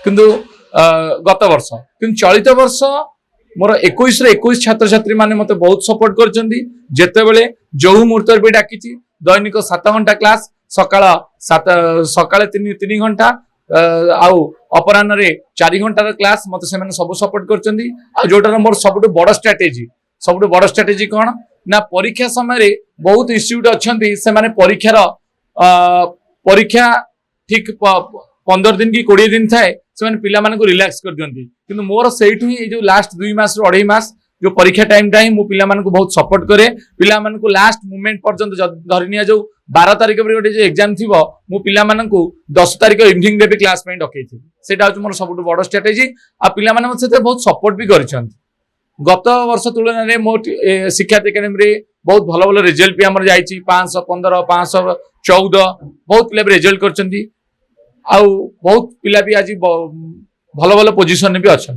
किंतु गत वर्ष किंतु चलित वर्ष मोर 21 छात्र छात्री माने मते बहुत सपोर्ट करछंदी जेतेबेले जो मुहूर्त भी डाकी दैनिक 7 घंटा क्लास सकाळे 3 घंटा आउ अपराह्न रे 4 घंटार क्लास मते से सब सपोर्ट करछंदी आ जोटार मोर सबुठ बड़ स्ट्रेटेजी कौन ना परीक्षा समय बहुत इंस्टीट्यूट अच्छी से परीक्षार परीक्षा ठीक 15 दिन कि 20 दिन थाए से पिला रिलैक्स कर दियंती किंतु मोर सेठु ही जो लास्ट 2 मास रो 2.5 मास जो परीक्षा टाइम टा ही मु पिला बहुत सपोर्ट करे पिला लास्ट मोमेंट पर्यंत धरनिया जो 12 तारिख पर गोटे एग्जाम थी मु पिला 10 तारिख इवनिंग रे भी क्लास में डकई थी सेटा हूँ मोर सब बड़ स्ट्रेटेजी आ पिला बहुत सपोर्ट भी कर गत वर्ष तुलन में मो शिक्षा एकेडमी रे बहुत भल भल रिजल्ट भी आमर जाइए 515 514 बहुत पिला रिजल्ट कर बहुत पिला भी आज भल भल पोजिशन भी अच्छा।